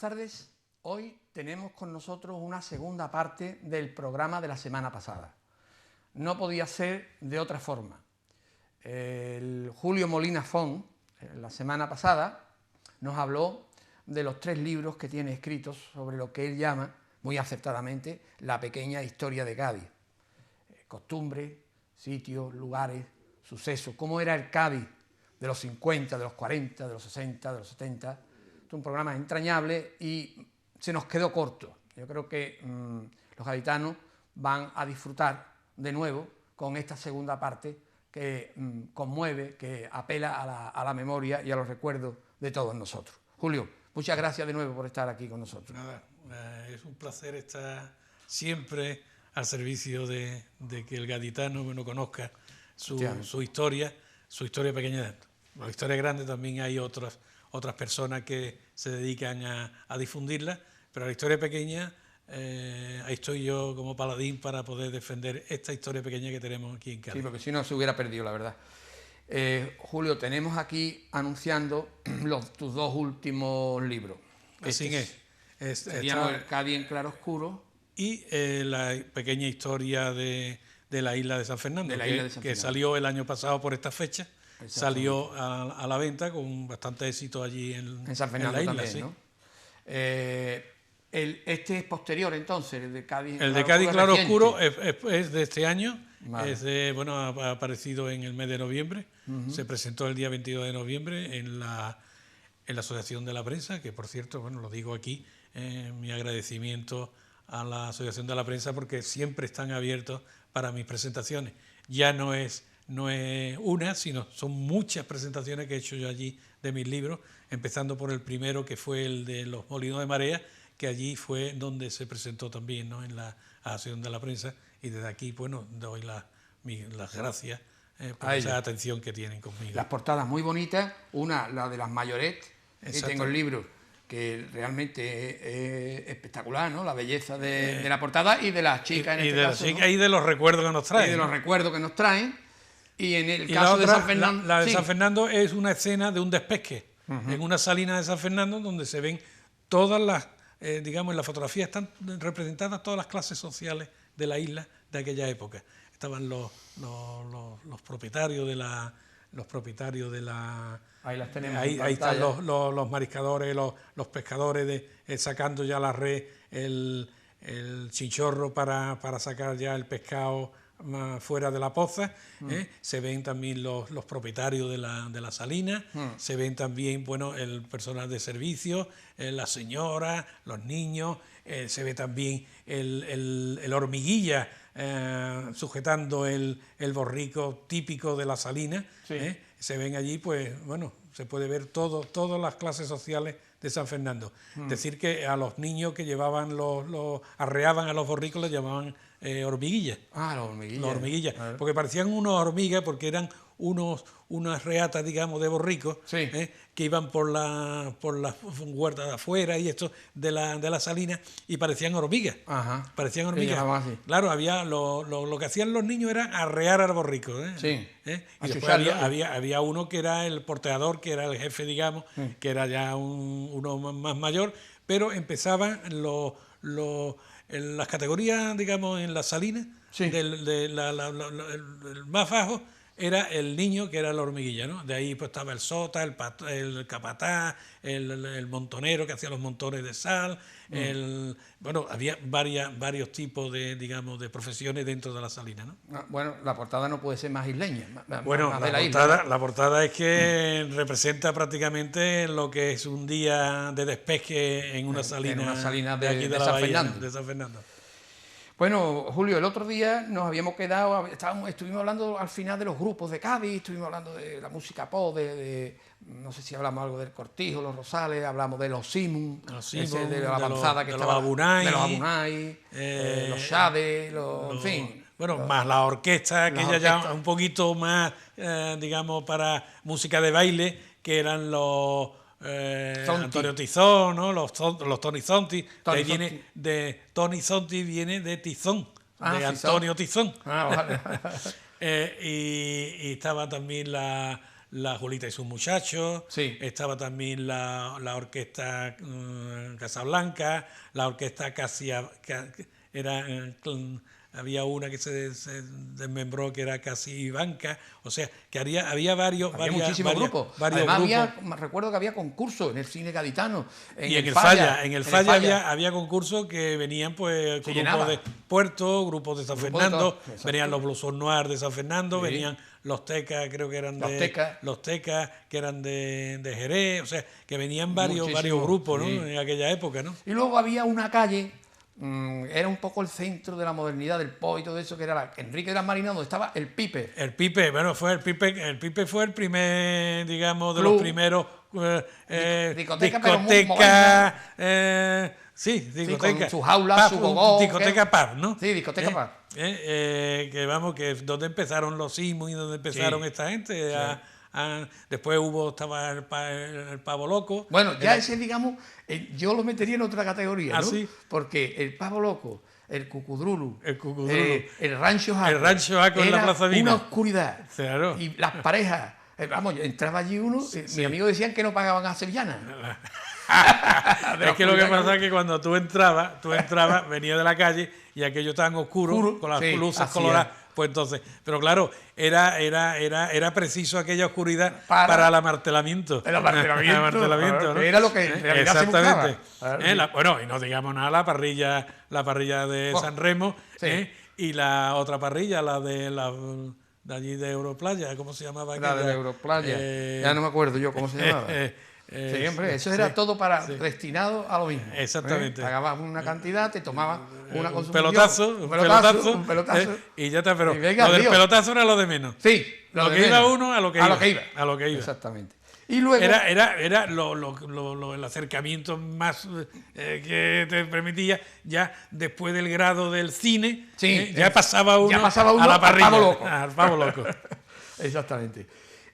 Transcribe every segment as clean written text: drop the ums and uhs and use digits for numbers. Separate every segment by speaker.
Speaker 1: tardes. Hoy tenemos con nosotros una segunda parte del programa de la semana pasada. No podía ser de otra forma. El Julio Molina Font, la semana pasada, nos habló de los 3 libros que tiene escritos sobre lo que él llama, muy acertadamente, la pequeña historia de Cádiz. Costumbres, sitios, lugares, sucesos, cómo era el Cádiz de los 50, de los 40, de los 60, de los 70. Es un programa entrañable y se nos quedó corto. Yo creo que los gaditanos van a disfrutar de nuevo con esta segunda parte que conmueve, que apela a la memoria y a los recuerdos de todos nosotros. Julio, muchas gracias de nuevo por estar aquí con nosotros.
Speaker 2: Nada, es un placer estar siempre al servicio de que el gaditano conozca su historia pequeña. La historia grande también hay otras personas que se dedican a difundirla, pero la historia pequeña, ahí estoy yo como paladín para poder defender esta historia pequeña que tenemos aquí en Cádiz.
Speaker 1: Sí, porque si no se hubiera perdido, la verdad. Julio, tenemos aquí anunciando tus 2 últimos libros.
Speaker 2: Así
Speaker 1: Serían el Cádiz en claroscuro
Speaker 2: y la pequeña historia de la isla de San Fernando, que salió el año pasado por esta fecha. Salió a la venta con bastante éxito allí en
Speaker 1: San Fernando
Speaker 2: en la isla,
Speaker 1: también,
Speaker 2: sí.
Speaker 1: ¿no? Este es posterior, entonces, el de Cádiz.
Speaker 2: El de Cádiz claroscuro es de este año.
Speaker 1: Vale.
Speaker 2: Ha aparecido en el mes de noviembre. Se presentó el día 22 de noviembre en la Asociación de la Prensa, que por cierto, lo digo aquí, mi agradecimiento a la Asociación de la Prensa porque siempre están abiertos para mis presentaciones. Ya no es una, sino son muchas presentaciones que he hecho yo allí de mis libros, empezando por el primero, que fue el de Los Molinos de Marea, que allí fue donde se presentó también, ¿no?, en la Asociación de la Prensa, y desde aquí, doy las gracias por esa atención que tienen conmigo.
Speaker 1: Las portadas muy bonitas, una, la de las Mayoret, que tengo el libro, que realmente es espectacular, ¿no?, la belleza de la portada y de las chicas en este caso.
Speaker 2: Y de los recuerdos que nos traen.
Speaker 1: Y de los recuerdos que nos traen. Y en el
Speaker 2: caso
Speaker 1: de San Fernando...
Speaker 2: La de San Fernando es una escena de un despesque, en una salina de San Fernando, donde se ven todas las, en la fotografía están representadas todas las clases sociales de la isla de aquella época. Estaban los propietarios de la...
Speaker 1: Ahí las tenemos.
Speaker 2: Ahí están los mariscadores, los pescadores sacando ya la red, el chinchorro para sacar ya el pescado fuera de la poza. Se ven también los propietarios de la salina, se ven también el personal de servicio, la señora, los niños, se ve también el hormiguilla sujetando el borrico típico de la salina.
Speaker 1: Sí.
Speaker 2: Se ven allí, se puede ver todas las clases sociales de San Fernando. Decir que a los niños que llevaban arreaban a los borricos les llamaban hormiguillas.
Speaker 1: Los hormiguillas.
Speaker 2: Los hormiguillas, porque parecían unas hormigas, porque eran unas reatas, digamos, de borricos,
Speaker 1: sí,
Speaker 2: que iban por las huertas de afuera y esto de la salina, y parecían hormigas. Parecían hormigas. Claro, lo que hacían los niños era arrear al borrico.
Speaker 1: Sí.
Speaker 2: Y después había uno que era el porteador, que era el jefe, digamos, que era ya uno más mayor, pero empezaban en las categorías, digamos, en la salina,
Speaker 1: sí,
Speaker 2: el más bajo era el niño, que era la hormiguilla, ¿no? De ahí estaba el sota, el capataz, el montonero que hacía los montones de sal, había varios tipos de profesiones dentro de la salina, ¿no?
Speaker 1: La portada no puede ser más isleña.
Speaker 2: La portada es que representa prácticamente lo que es un día de despesque en una salina de aquí de San Fernando.
Speaker 1: Bueno, Julio, el otro día nos habíamos quedado, estuvimos hablando al final de los grupos de Cádiz, estuvimos hablando de la música pop, no sé si hablamos algo del Cortijo, los Rosales, hablamos de los Simun, de la avanzada que estaba, de los Abunay, los Shades, en fin.
Speaker 2: Más la orquesta, que ya un poquito más, digamos, para música de baile, que eran los... Antonio Tizón, ¿no? los Tony Zonti. De Tony Zonti viene de Tizón, de Antonio Tizón.
Speaker 1: Vale.
Speaker 2: Y estaba también la Julita y sus muchachos,
Speaker 1: Sí.
Speaker 2: estaba también la orquesta Casablanca, la orquesta había una que se desmembró que era Casi Banca, o sea, que había varios
Speaker 1: muchísimos grupos.
Speaker 2: Varios
Speaker 1: Además,
Speaker 2: grupos.
Speaker 1: recuerdo que había concursos en el cine gaditano.
Speaker 2: Y en el Falla había concursos que venían pues
Speaker 1: Se
Speaker 2: grupos
Speaker 1: llenaba.
Speaker 2: de Puerto, grupos de San Fernando,
Speaker 1: Exacto.
Speaker 2: venían los Bluesos Noirs de San Fernando,
Speaker 1: Sí.
Speaker 2: venían los Tecas, creo que eran los Tecas, que eran de Jerez, o sea, que venían varios grupos, ¿no?
Speaker 1: Sí.
Speaker 2: En aquella época, ¿no?
Speaker 1: Y luego había una calle, era un poco el centro de la modernidad del pop y todo eso, que era la Enrique de las Marinas, donde estaba el Pipe.
Speaker 2: El Pipe, bueno, el Pipe fue el primer, digamos, de
Speaker 1: Club.
Speaker 2: los primeros
Speaker 1: Discoteca, pero muy
Speaker 2: sí, discoteca.
Speaker 1: con su jaula, su gogó.
Speaker 2: Discoteca pub, ¿no?
Speaker 1: Sí, discoteca pub.
Speaker 2: Que vamos, que es donde empezaron los Simus y donde empezaron esta gente. Después estaba el Pavo Loco.
Speaker 1: Bueno, ya ese, digamos, yo lo metería en otra categoría, ¿no?
Speaker 2: ¿Sí?
Speaker 1: Porque el Pavo Loco, el Cucudrulu,
Speaker 2: el
Speaker 1: Rancho Jaco.
Speaker 2: El Rancho Jaco en la Plaza Vina.
Speaker 1: Una oscuridad.
Speaker 2: Claro.
Speaker 1: Y las parejas. Vamos, entraba allí uno, mis amigos decían que no pagaban a sevillanas.
Speaker 2: Es que lo que pasa es que cuando tú entrabas, venía de la calle y aquello tan oscuro, con las luces coloradas, pues entonces, pero claro, era preciso aquella oscuridad para el amartelamiento.
Speaker 1: El amartelamiento,
Speaker 2: ¿no?
Speaker 1: Era lo que en realidad se buscaba.
Speaker 2: Bueno, y no digamos nada, la parrilla de San Remo, y la otra parrilla, la de allí de Europlaya, ¿cómo se llamaba?
Speaker 1: La de Europlaya, ya no me acuerdo yo cómo se llamaba. Sí, hombre, eso era todo destinado a lo mismo.
Speaker 2: Exactamente.
Speaker 1: Pagabas una cantidad, te tomabas una consumición.
Speaker 2: Un pelotazo. Y ya está, pero lo del pelotazo era lo de menos.
Speaker 1: Sí.
Speaker 2: Lo que iba uno a lo que iba.
Speaker 1: Exactamente. Y luego
Speaker 2: era el acercamiento más que te permitía ya después del grado del cine.
Speaker 1: Sí,
Speaker 2: ya pasaba uno
Speaker 1: a
Speaker 2: la parrilla.
Speaker 1: Al Pavo Loco. Exactamente.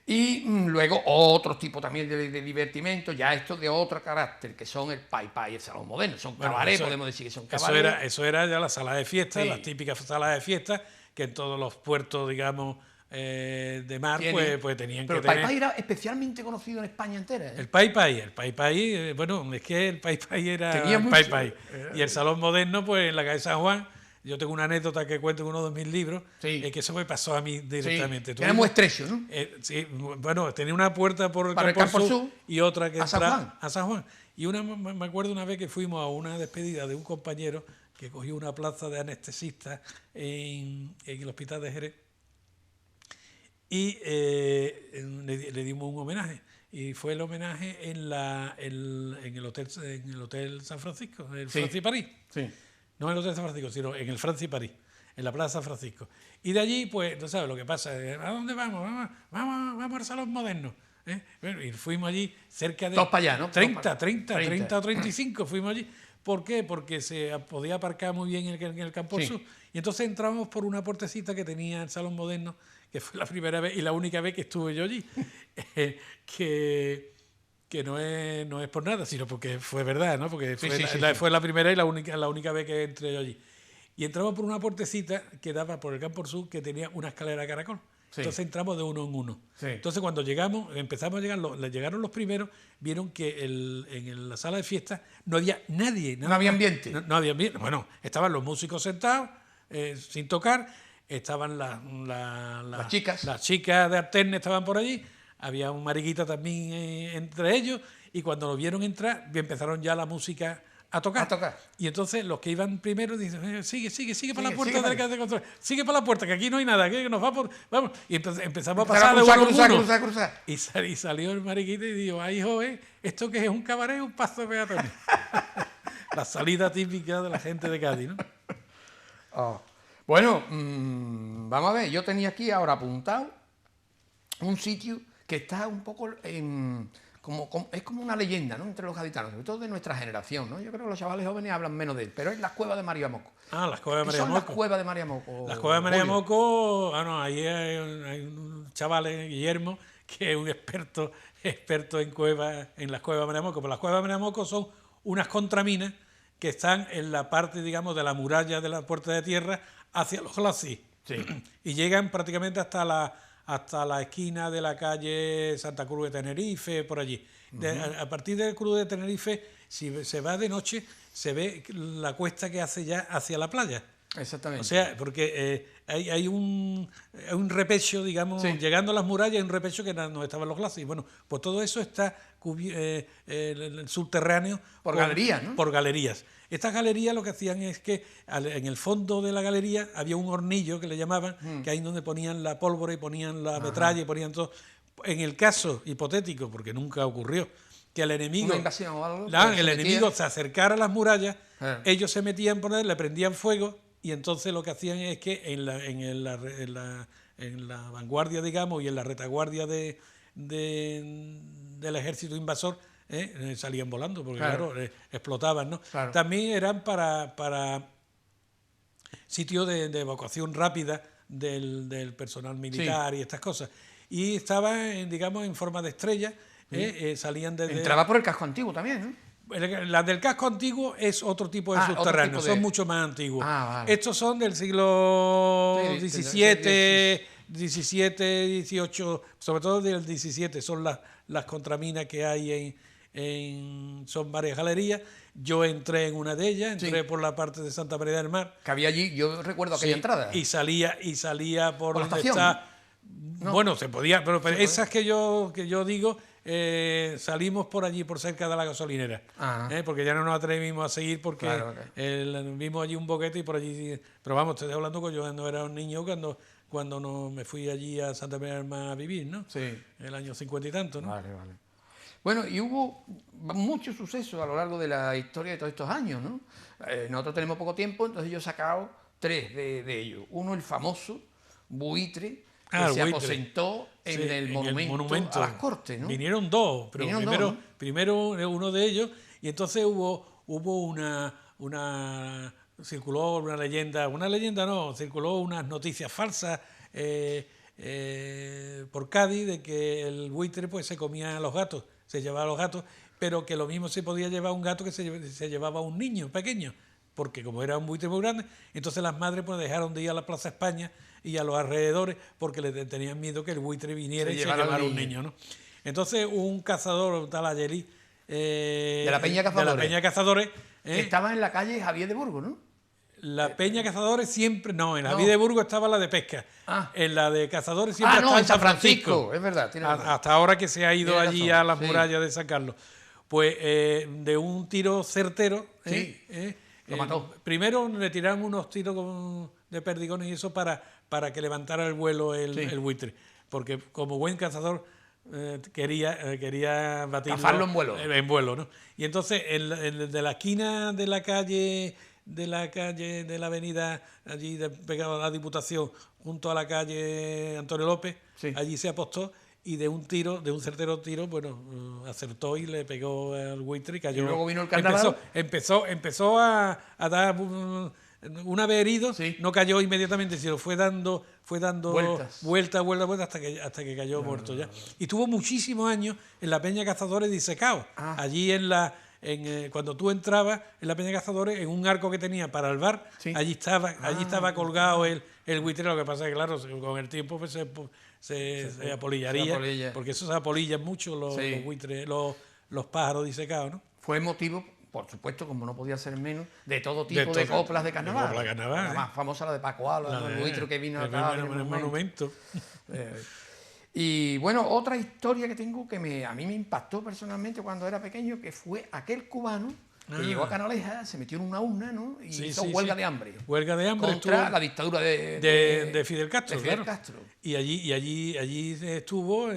Speaker 1: Y luego otros tipos también de divertimento, ya estos de otro carácter, que son el Pai Pai y el Salón Moderno. Son cabaret, podemos decir que son cabaret.
Speaker 2: Eso era ya la sala de fiestas, las típicas salas de fiestas, que en todos los puertos, digamos, de mar, pues tenían que tener.
Speaker 1: Pero el Pai Pai era especialmente conocido en España entera.
Speaker 2: El Pai Pai, bueno, es que el Pai Pai era
Speaker 1: tenía
Speaker 2: el Pai Pai. Y el Salón Moderno, pues en la calle San Juan. Yo tengo una anécdota que cuento en uno de mis libros, que eso me pasó a mí directamente.
Speaker 1: Era muy estrecho, ¿no?
Speaker 2: Sí, bueno, tenía una puerta por el Campo Sur y otra que entra a San Juan. Y me acuerdo una vez que fuimos a una despedida de un compañero que cogió una plaza de anestesista en el hospital de Jerez y le dimos un homenaje. Y fue el homenaje en el hotel San Francisco, el Francis París. Sí. No en el Hotel San Francisco, sino en el Francis París, en la Plaza San Francisco. Y de allí, pues, tú sabes lo que pasa. ¿A dónde vamos? Vamos al Salón Moderno. Bueno, y fuimos allí cerca de...
Speaker 1: Todos para allá, ¿no?
Speaker 2: 30 o 35 fuimos allí. ¿Por qué? Porque se podía aparcar muy bien en el Campo Sur. Y entonces entramos por una puertecita que tenía el Salón Moderno, que fue la primera vez y la única vez que estuve yo allí. Que no es por nada, sino porque fue verdad, ¿no? Porque fue la primera y la única vez que entré yo allí. Y entramos por una puertecita que daba por el Campo Sur, que tenía una escalera a caracol. Sí. Entonces entramos de uno en uno. Sí. Entonces cuando empezamos a llegar, llegaron los primeros, vieron que en la sala de fiestas no había nadie.
Speaker 1: No había ambiente.
Speaker 2: No había ambiente. Bueno, estaban los músicos sentados, sin tocar, estaban las
Speaker 1: chicas.
Speaker 2: Las chicas de Arterne estaban por allí. Había un mariquita también entre ellos, y cuando lo vieron entrar, empezaron ya la música a tocar. Y entonces los que iban primero dicen, sigue para la puerta de la casa de control, sigue para la puerta, que aquí no hay nada, que nos vamos. Y empezamos a pasar de uno en uno.
Speaker 1: Cruzar.
Speaker 2: Y salió el mariquita y dijo, ay, joven, ¿esto qué es? ¿Un cabaret o un paso de peatones? La salida típica de la gente de Cádiz, ¿no?
Speaker 1: Oh. Bueno, vamos a ver, yo tenía aquí ahora apuntado un sitio que está un poco es como una leyenda, ¿no? Entre los gaditanos, sobre todo de nuestra generación, ¿no? Yo creo que los chavales jóvenes hablan menos de él, pero es las cuevas de María Moco.
Speaker 2: Las cuevas de María Moco.
Speaker 1: Las cuevas de María Moco.
Speaker 2: Las cuevas de María Moco, ahí hay un chaval, Guillermo, que es un experto en las cuevas de María Moco. Pero las cuevas de María Moco son unas contraminas que están en la parte, digamos, de la muralla de la Puerta de Tierra hacia los glacis. Sí. Y llegan prácticamente hasta hasta la esquina de la calle Santa Cruz de Tenerife, por allí. A partir del Cruz de Tenerife, si se va de noche, se ve la cuesta que hace ya hacia la playa.
Speaker 1: Exactamente.
Speaker 2: O sea, porque hay un repecho, digamos,
Speaker 1: sí.
Speaker 2: Llegando a las murallas, hay un repecho que no estaban los glacis. Y bueno, pues todo eso está subterráneo.
Speaker 1: Por galerías, ¿no?
Speaker 2: Por galerías. Estas galerías lo que hacían es que en el fondo de la galería había un hornillo que le llamaban, que ahí donde ponían la pólvora y ponían la metralla y ponían todo. En el caso hipotético, porque nunca ocurrió, que el enemigo,
Speaker 1: una invasión o algo,
Speaker 2: el enemigo se acercara a las murallas, ellos se metían por él, le prendían fuego, y entonces lo que hacían es que en la vanguardia, digamos, y en la retaguardia del ejército invasor, salían volando, porque claro, explotaban, ¿no?
Speaker 1: Claro.
Speaker 2: También eran para sitios de evacuación rápida del personal militar y estas cosas. Y estaban, digamos, en forma de estrella, salían desde...
Speaker 1: Entraba por el casco antiguo también, ¿no?
Speaker 2: Las del casco antiguo es otro tipo de subterráneos, son mucho más antiguos.
Speaker 1: Vale.
Speaker 2: Estos son del siglo XVII, XVIII, sobre todo del XVII, son las contraminas que hay son varias galerías. Yo entré en una de ellas, entré por la parte de Santa María del Mar.
Speaker 1: Que había allí, yo recuerdo aquella entrada.
Speaker 2: Y salía por
Speaker 1: la
Speaker 2: donde
Speaker 1: estación,
Speaker 2: está...
Speaker 1: ¿no?
Speaker 2: Bueno, se podía, pero esas que yo digo, salimos por allí, por cerca de la gasolinera, porque ya no nos atrevimos a seguir porque vimos allí un boquete y por allí... Pero vamos, estoy hablando que yo no era un niño cuando me fui allí a Santa María del Mar a vivir, ¿no?
Speaker 1: Sí.
Speaker 2: El año 50 y tanto, ¿no?
Speaker 1: Vale. Bueno, y hubo muchos sucesos a lo largo de la historia de todos estos años, ¿no? Nosotros tenemos poco tiempo, entonces yo he sacado 3 de ellos. Uno, el famoso buitre, que se aposentó en el monumento a las Cortes, ¿no?
Speaker 2: Vinieron dos, pero primero uno de ellos, y entonces circuló una leyenda no, circuló unas noticias falsas por Cádiz de que el buitre pues se comía a los gatos, se llevaba a los gatos, pero que lo mismo se podía llevar un gato que se llevaba a un niño pequeño, porque como era un buitre muy grande, entonces las madres pues dejaron de ir a la Plaza España y a los alrededores porque le tenían miedo que el buitre viniera y se llevara a un niño, ¿no? Entonces un cazador, un tal Ayelí,
Speaker 1: de la Peña
Speaker 2: Cazadores,
Speaker 1: que estaba en la calle Javier de Burgos, ¿no?
Speaker 2: La Peña Cazadores siempre... No, en la Javier de Burgos estaba la de pesca. En la de Cazadores siempre
Speaker 1: en San Francisco. Es verdad.
Speaker 2: Hasta ahora que se ha ido allí a las murallas de San Carlos. Pues de un tiro certero...
Speaker 1: lo mató.
Speaker 2: Primero le tiraron unos tiros de perdigones y eso para que levantara el vuelo el buitre. Porque como buen cazador quería batirlo...
Speaker 1: Cafarlo en vuelo.
Speaker 2: En vuelo, ¿no? Y entonces de la esquina de la calle... de la avenida allí pegado a la Diputación junto a la calle Antonio López, allí se apostó y de un certero tiro, bueno, acertó y le pegó al buitre y cayó.
Speaker 1: Y luego vino el carnaval.
Speaker 2: Empezó a dar una vez herido, no cayó inmediatamente, sino fue dando vueltas hasta que cayó muerto ya. Y tuvo muchísimos años en la Peña Cazadores disecado. Allí cuando tú entrabas en la Peña Cazadores, en un arco que tenía para el bar, allí estaba colgado el buitre. Lo que pasa es que, claro, con el tiempo pues, se apolillaría, porque eso se apolillan mucho los buitres, los pájaros disecados, ¿no?
Speaker 1: Fue motivo, por supuesto, como no podía ser menos, de todo tipo de coplas de carnaval. La más famosa, la de Paco Alba, el buitre que vino acá
Speaker 2: en el monumento.
Speaker 1: Y bueno, otra historia que tengo que a mí me impactó personalmente cuando era pequeño, que fue aquel cubano que llegó a Canalejas, se metió en una urna, ¿no? Y hizo huelga de hambre.
Speaker 2: Huelga de hambre
Speaker 1: contra la dictadura
Speaker 2: de Fidel Castro.
Speaker 1: De Fidel Castro.
Speaker 2: Y allí estuvo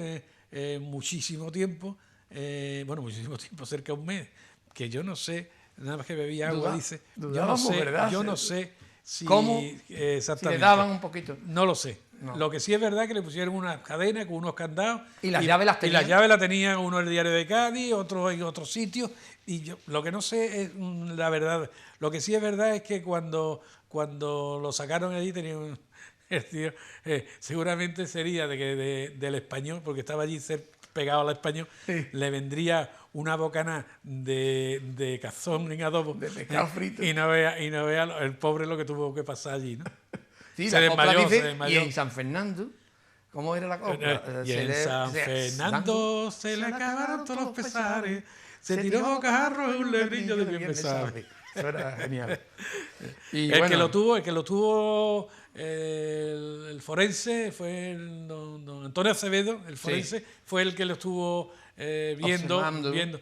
Speaker 2: muchísimo tiempo, cerca de un mes, que yo no sé, nada más que bebía agua, dice. Yo no sé si
Speaker 1: ¿cómo?
Speaker 2: Exactamente.
Speaker 1: Si le daban un poquito.
Speaker 2: No lo sé. No. Lo que sí es verdad que le pusieron una cadena con unos candados.
Speaker 1: Y las llaves las tenían.
Speaker 2: Y las llaves las tenían uno en el Diario de Cádiz, otro en otros sitios. Y yo lo que no sé es la verdad. Lo que sí es verdad es que cuando lo sacaron allí tenían el tío, seguramente sería del Español, porque estaba allí pegado al Español, le vendría una bocana de cazón en adobo.
Speaker 1: De pescado frito.
Speaker 2: Y no vea el pobre lo que tuvo que pasar allí, ¿no?
Speaker 1: Sí, se desmayó. Y en San Fernando ¿Cómo era la copla?
Speaker 2: Y en San Fernando se le acabaron todos los pesares, se tiró bocajarro en un lebrillo de bien pesares.
Speaker 1: Eso era genial. Y
Speaker 2: el que lo tuvo el forense fue don Antonio Acevedo, el forense, sí, fue el que lo estuvo viendo.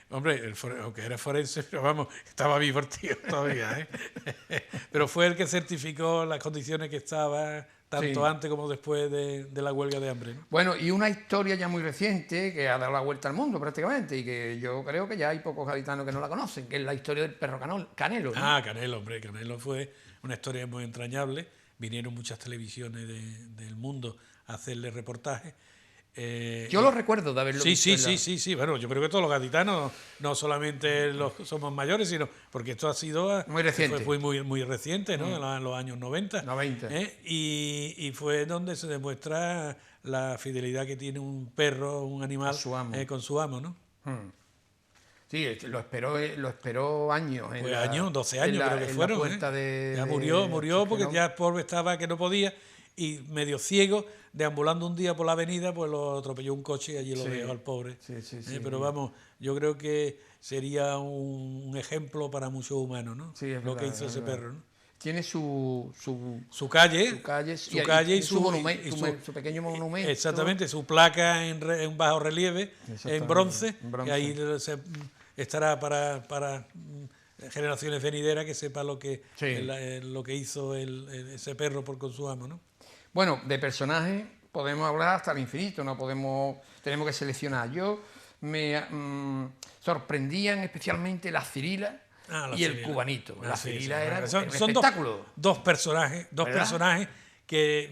Speaker 2: Hombre, aunque era forense, pero vamos, estaba vivo el tío todavía, pero fue el que certificó las condiciones que estaba tanto antes como después de la huelga de hambre, ¿no?
Speaker 1: Bueno, y una historia ya muy reciente que ha dado la vuelta al mundo prácticamente y que yo creo que ya hay pocos gaditanos que no la conocen, que es la historia del perro Canelo, ¿no?
Speaker 2: Ah, Canelo, hombre, Canelo fue una historia muy entrañable. Vinieron muchas televisiones del mundo a hacerle reportajes.
Speaker 1: Yo lo recuerdo de haberlo visto.
Speaker 2: Sí. Bueno, yo creo que todos los gaditanos, no solamente los somos mayores, sino porque esto ha sido
Speaker 1: muy reciente.
Speaker 2: Fue muy reciente, ¿no? En los años 90. Y fue donde se demuestra la fidelidad que tiene un perro, un animal, con su amo, ¿no?
Speaker 1: Sí, lo esperó años.
Speaker 2: Pues años, 12 años creo que fueron. Ya murió porque ya el pobre estaba que no podía. Y medio ciego, deambulando un día por la avenida, pues lo atropelló un coche y allí lo dejó al pobre. Pero vamos, yo creo que sería un ejemplo para muchos humanos, ¿no?
Speaker 1: Sí, es
Speaker 2: lo
Speaker 1: verdad,
Speaker 2: que hizo ese perro, ¿no?
Speaker 1: Tiene su
Speaker 2: calle y
Speaker 1: su monumento, su pequeño monumento.
Speaker 2: Exactamente, su placa en bajo relieve, en bronce, que ahí estará para generaciones venideras que sepa lo que hizo ese perro con su amo, ¿no?
Speaker 1: Bueno, de personajes podemos hablar hasta el infinito, tenemos que seleccionar. Yo me sorprendían especialmente la Cirila y el Cubanito. La Cirila era un espectáculo.
Speaker 2: Dos personajes que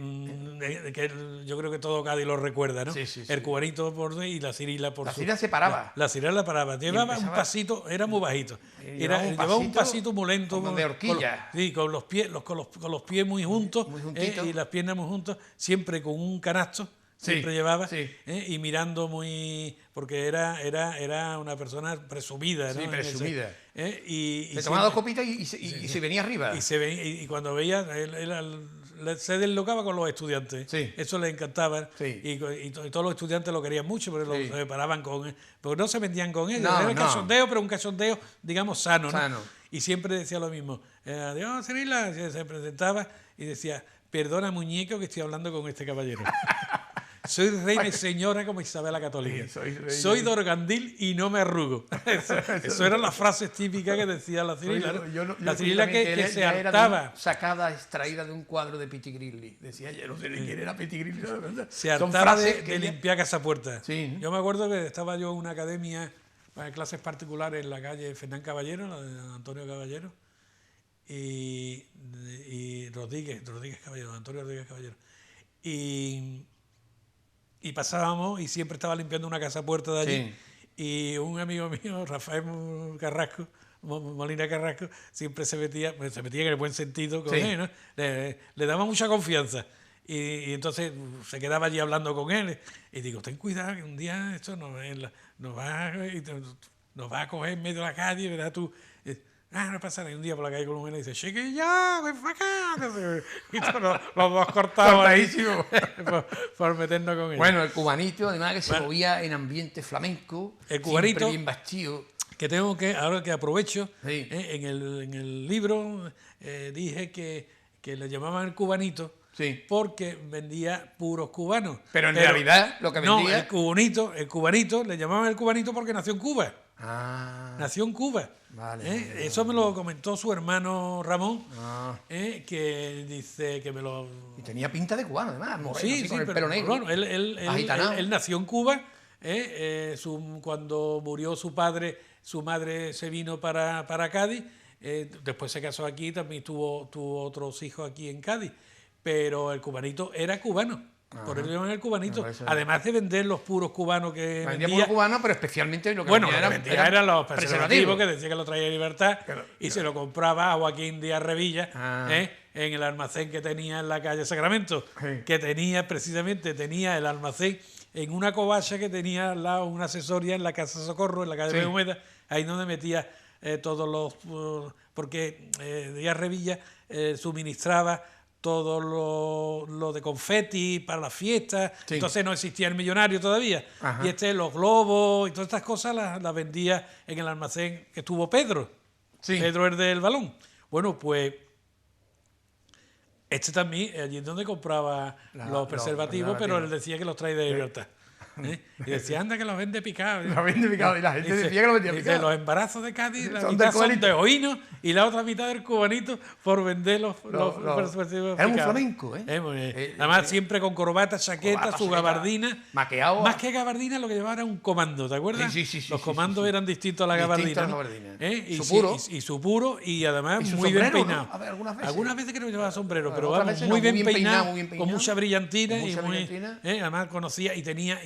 Speaker 2: yo creo que todo Cádiz lo recuerda, ¿no? El Cubanito y la Cirila
Speaker 1: La Cirila se paraba.
Speaker 2: La Cirila la paraba. Llevaba un pasito, era muy bajito. Llevaba un pasito muy lento.
Speaker 1: Como de horquilla.
Speaker 2: Con los pies muy juntos y las piernas muy juntas, siempre con un canasto. Siempre llevaba, y mirando muy... Porque era una persona presumida, ¿no?
Speaker 1: Sí, presumida.
Speaker 2: Y
Speaker 1: se tomaba 2 copitas y se venía arriba.
Speaker 2: Y cuando veía, él se deslocaba con los estudiantes.
Speaker 1: Sí.
Speaker 2: Eso le encantaba.
Speaker 1: Sí.
Speaker 2: Y todos los estudiantes lo querían mucho, pero se paraban con él. Porque no se vendían con él.
Speaker 1: Era
Speaker 2: un cachondeo, pero un cachondeo, digamos, sano, ¿no? Y siempre decía lo mismo. Adiós, Cirila. Se presentaba y decía, perdona, muñeco, que estoy hablando con este caballero. Soy reina y señora como Isabel la Católica. Soy de Organdil y no me arrugo. Eso eran las frases típicas que decía la Cirila. La Cirila que se hartaba.
Speaker 1: Sacada, extraída de un cuadro de Pitti Grilli. Decía, yo no sé ni quién era Pitti Grilli.
Speaker 2: Se hartaba de limpiar casapuertas.
Speaker 1: Sí.
Speaker 2: Yo me acuerdo que estaba yo en una academia para clases particulares en la calle Fernán Caballero, la de Antonio Caballero, y Rodríguez Caballero, Antonio Rodríguez Caballero. Y pasábamos y siempre estaba limpiando una casa puerta de allí. Y un amigo mío, Rafael Carrasco, Molina Carrasco, siempre se metía en el buen sentido con él, ¿no? Le daba mucha confianza. Y entonces se quedaba allí hablando con él. Y digo, ten cuidado que un día esto nos va a coger en medio de la calle, ¿verdad? Tú... no pasa nada. Un día por la calle con un y dice, chiquillo, ven para acá. Y todos los dos cortados por meternos con él.
Speaker 1: Bueno, el Cubanito, además que se movía en ambiente flamenco,
Speaker 2: el Cubanito,
Speaker 1: siempre bien vestido.
Speaker 2: Que ahora que aprovecho, en el libro dije que le llamaban el Cubanito porque vendía puros cubanos.
Speaker 1: Pero en realidad lo que vendía...
Speaker 2: No, el cubanito, le llamaban el Cubanito porque nació en Cuba. Nació en Cuba.
Speaker 1: Vale.
Speaker 2: Eso me lo comentó su hermano Ramón, que dice que me lo...
Speaker 1: Y tenía pinta de cubano, además,
Speaker 2: moreno,
Speaker 1: con el pelo negro.
Speaker 2: Bueno, él nació en Cuba. Cuando murió su padre, su madre se vino para Cádiz. Después se casó aquí, también tuvo otros hijos aquí en Cádiz. Pero el Cubanito era cubano. Por eso llaman el Cubanito. Además de vender los puros cubanos que
Speaker 1: vendía. Puros cubanos, pero especialmente lo que
Speaker 2: vendía eran los preservativos, que decía que lo traía de Libertad, y se lo compraba a Joaquín Díaz Revilla en el almacén que tenía en la calle Sacramento, que tenía el almacén en una covacha que tenía al lado una asesoría en la Casa Socorro, en la calle de Humeda, ahí donde metía todos los... porque Díaz Revilla suministraba lo de confeti para las fiestas,
Speaker 1: Sí.
Speaker 2: entonces no existía el millonario todavía.
Speaker 1: Ajá.
Speaker 2: Y los globos y todas estas cosas las vendía en el almacén que tuvo Pedro.
Speaker 1: Sí.
Speaker 2: Pedro el del balón. Bueno, pues también, allí es donde compraba los preservativos, pero él decía que los trae de Libertad. Y decía, anda que los vende picados.
Speaker 1: Los vende picados, y la gente decía que los vendía picados.
Speaker 2: Los embarazos de Cádiz, la
Speaker 1: Son
Speaker 2: mitad
Speaker 1: del
Speaker 2: son
Speaker 1: cubanito.
Speaker 2: de oíno y la otra mitad del cubanito por vender los preservativos
Speaker 1: Era un
Speaker 2: picados.
Speaker 1: flamenco, ¿eh?
Speaker 2: Muy bien. Además, siempre con corbata, chaqueta,
Speaker 1: Corbata,
Speaker 2: su
Speaker 1: chaqueta,
Speaker 2: gabardina.
Speaker 1: maqueado.
Speaker 2: Más que gabardina, lo que llevaba era un comando, ¿te acuerdas?
Speaker 1: Sí.
Speaker 2: Los comandos eran distintos a la
Speaker 1: Distinto
Speaker 2: gabardina.
Speaker 1: a la
Speaker 2: ¿no?
Speaker 1: gabardina.
Speaker 2: Y
Speaker 1: Su puro.
Speaker 2: Y su puro, y además
Speaker 1: Y su
Speaker 2: muy bien
Speaker 1: sombrero,
Speaker 2: peinado.
Speaker 1: ¿no? A ver,
Speaker 2: algunas veces creo que llevaba sombrero, pero
Speaker 1: otras
Speaker 2: vamos,
Speaker 1: veces
Speaker 2: muy
Speaker 1: no,
Speaker 2: bien peinado,
Speaker 1: muy bien
Speaker 2: con
Speaker 1: peinado.
Speaker 2: mucha brillantina.
Speaker 1: Con mucha
Speaker 2: y muy,
Speaker 1: brillantina.
Speaker 2: además conocía y tenía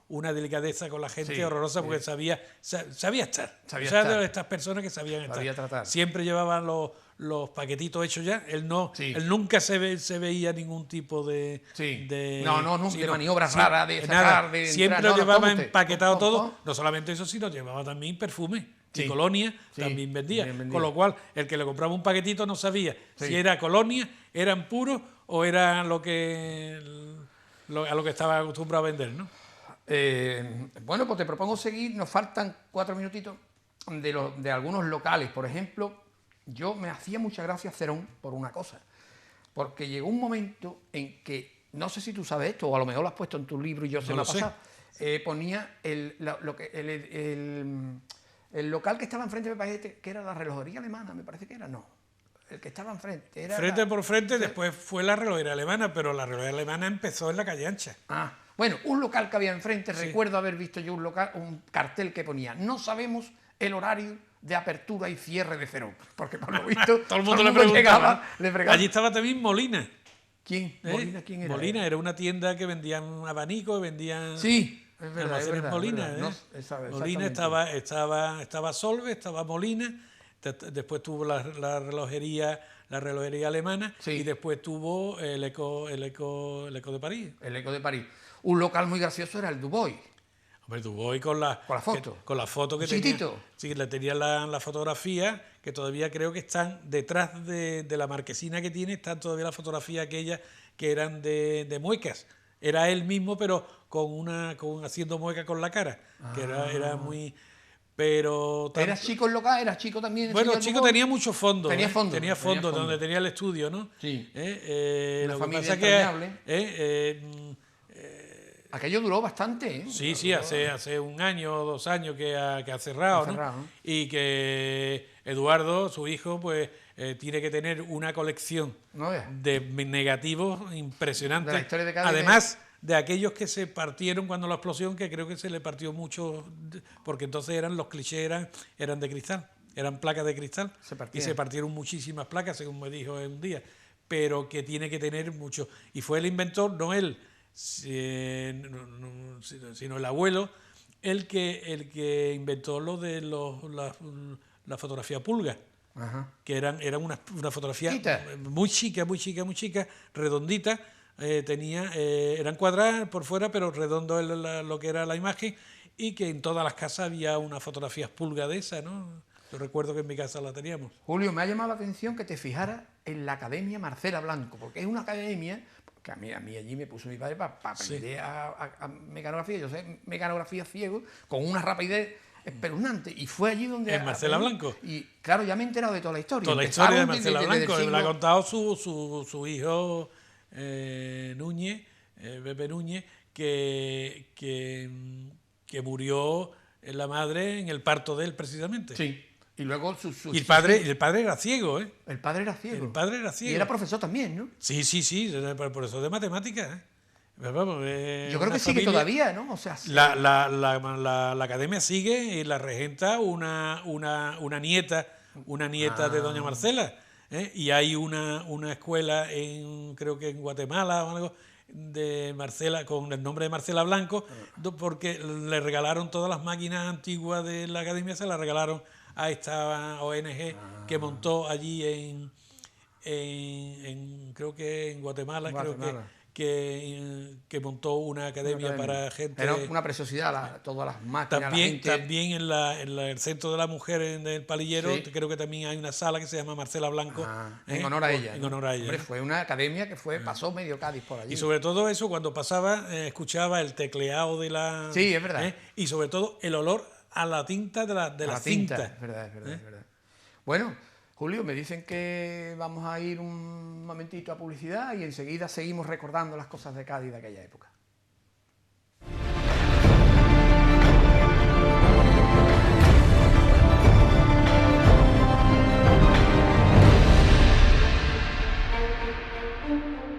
Speaker 2: una delicadeza con la gente
Speaker 1: Sí,
Speaker 2: horrorosa porque sabía estar.
Speaker 1: Sabía
Speaker 2: O sea,
Speaker 1: estar.
Speaker 2: de estas personas que sabían
Speaker 1: Sabía
Speaker 2: estar.
Speaker 1: tratar.
Speaker 2: Siempre llevaban los paquetitos hechos ya. Él
Speaker 1: Sí.
Speaker 2: nunca se veía ningún tipo de...
Speaker 1: Sí.
Speaker 2: de
Speaker 1: No,
Speaker 2: sí,
Speaker 1: de maniobras raras, de
Speaker 2: nada.
Speaker 1: sacar, de
Speaker 2: Siempre
Speaker 1: entrar.
Speaker 2: lo
Speaker 1: No,
Speaker 2: llevaba
Speaker 1: toma usted.
Speaker 2: empaquetado todo.
Speaker 1: Toma.
Speaker 2: No solamente eso, sino llevaba también perfume.
Speaker 1: Sí.
Speaker 2: Y colonia
Speaker 1: Sí,
Speaker 2: también vendía.
Speaker 1: también vendía.
Speaker 2: Con lo cual, el que le compraba un paquetito no sabía
Speaker 1: Sí.
Speaker 2: si era colonia, eran puros o era a lo que estaba acostumbrado a vender, ¿no?
Speaker 1: Bueno, pues te propongo seguir. Nos faltan 4 minutitos de algunos locales. Por ejemplo, yo me hacía mucha gracia Cerón por una cosa. Porque llegó un momento en que, no sé si tú sabes esto, o a lo mejor lo has puesto en tu libro y yo se
Speaker 2: No
Speaker 1: me ha
Speaker 2: lo sé.
Speaker 1: pasado. Ponía el local que estaba enfrente, me parece que era la relojería alemana, me parece que era, no. El que estaba enfrente era...
Speaker 2: Frente por frente, después fue la relojería alemana, pero la relojería alemana empezó en la calle Ancha.
Speaker 1: Ah, bueno, un local que había enfrente, recuerdo haber visto yo un cartel que ponía, no sabemos el horario de apertura y cierre de Cerón, porque por lo visto
Speaker 2: Todo el mundo le preguntaba.
Speaker 1: llegaba, le preguntaba.
Speaker 2: Allí estaba también Molina.
Speaker 1: ¿Quién?
Speaker 2: ¿eh?
Speaker 1: ¿Molina quién era?
Speaker 2: Molina era una tienda que vendían abanicos, vendían...
Speaker 1: Sí, es verdad, es
Speaker 2: Almacenes
Speaker 1: verdad.
Speaker 2: Molina,
Speaker 1: es verdad. No,
Speaker 2: Molina
Speaker 1: exactamente.
Speaker 2: estaba Solve, estaba Molina, después tuvo la relojería alemana,
Speaker 1: Sí.
Speaker 2: y después tuvo el Eco de París.
Speaker 1: El Eco de París. Un local muy gracioso era el Dubois.
Speaker 2: Hombre, Dubois con la
Speaker 1: foto.
Speaker 2: Con la foto que
Speaker 1: Chiquitito.
Speaker 2: tenía. Sí, le tenía la fotografía, que todavía creo que están detrás de la marquesina que tiene, están todavía la fotografía aquella que eran de muecas. Era él mismo, pero haciendo muecas con la cara, que era muy... Pero
Speaker 1: ¿Era chico el local? ¿Era chico también? el
Speaker 2: bueno,
Speaker 1: señor
Speaker 2: chico
Speaker 1: Dubois?
Speaker 2: tenía mucho fondo.
Speaker 1: Tenía fondo.
Speaker 2: Tenía fondo, donde tenía el estudio, ¿no?
Speaker 1: Sí.
Speaker 2: Lo que
Speaker 1: familia
Speaker 2: pasa
Speaker 1: entrañable.
Speaker 2: que...
Speaker 1: Aquello duró bastante, ¿eh?
Speaker 2: Sí, hace un año o 2 años que ha cerrado,
Speaker 1: ¿no?
Speaker 2: Y que Eduardo, su hijo, pues tiene que tener una colección de negativos impresionantes.
Speaker 1: De la historia de Cádiz.
Speaker 2: Además de aquellos que se partieron cuando la explosión, que creo que se le partió mucho, porque entonces los clichés eran de cristal, eran placas de cristal, y se partieron muchísimas placas, según me dijo un día, pero que tiene que tener mucho. Y fue el inventor, no él, sino el abuelo, el que inventó lo de la fotografía pulga.
Speaker 1: Ajá.
Speaker 2: Que eran una fotografía
Speaker 1: Quita.
Speaker 2: muy chica, redondita, eran cuadradas por fuera, pero redondo lo que era la imagen, y que en todas las casas había una fotografía pulga de esa, ¿no? Yo recuerdo que en mi casa la teníamos.
Speaker 1: Julio, me ha llamado la atención que te fijaras en la Academia Marcela Blanco, porque es una academia que a mí allí me puso mi padre para aprender a mecanografía. Yo sé mecanografía ciego con una rapidez espeluznante, y fue allí donde...
Speaker 2: ¿En Marcela Blanco?
Speaker 1: Y claro, ya me he enterado de toda la historia.
Speaker 2: Toda la historia de
Speaker 1: Empezaron
Speaker 2: Marcela
Speaker 1: desde
Speaker 2: Blanco,
Speaker 1: el
Speaker 2: me la ha
Speaker 1: siglo...
Speaker 2: contado su hijo Núñez, Pepe Núñez, que murió la madre en el parto de él, precisamente.
Speaker 1: Sí. Y luego
Speaker 2: y el padre era ciego, ¿eh?
Speaker 1: El padre era ciego.
Speaker 2: El padre era ciego.
Speaker 1: Y era profesor también, ¿no?
Speaker 2: Sí, profesor de matemáticas, ¿eh? Vamos,
Speaker 1: yo creo que sigue todavía, ¿no? O sea,
Speaker 2: la academia sigue y la regenta una nieta de doña Marcela, ¿eh? Y hay una escuela creo que en Guatemala o algo de Marcela, con el nombre de Marcela Blanco, porque le regalaron todas las máquinas antiguas de la academia, se las regalaron a esta ONG que montó allí creo que en Guatemala. que montó una academia para gente.
Speaker 1: Era una preciosidad, todas las máquinas.
Speaker 2: También en el Centro de la Mujer en el Palillero, sí. Creo que también hay una sala que se llama Marcela Blanco.
Speaker 1: En honor a ella.
Speaker 2: En honor a ella.
Speaker 1: Hombre, fue una academia que pasó medio Cádiz por allí.
Speaker 2: Y sobre todo eso, cuando pasaba, escuchaba el tecleado de la...
Speaker 1: Sí, es verdad.
Speaker 2: Y sobre todo el olor a la tinta de la cinta.
Speaker 1: Es verdad, es verdad. Bueno, Julio, me dicen que vamos a ir un momentito a publicidad y enseguida seguimos recordando las cosas de Cádiz de aquella época.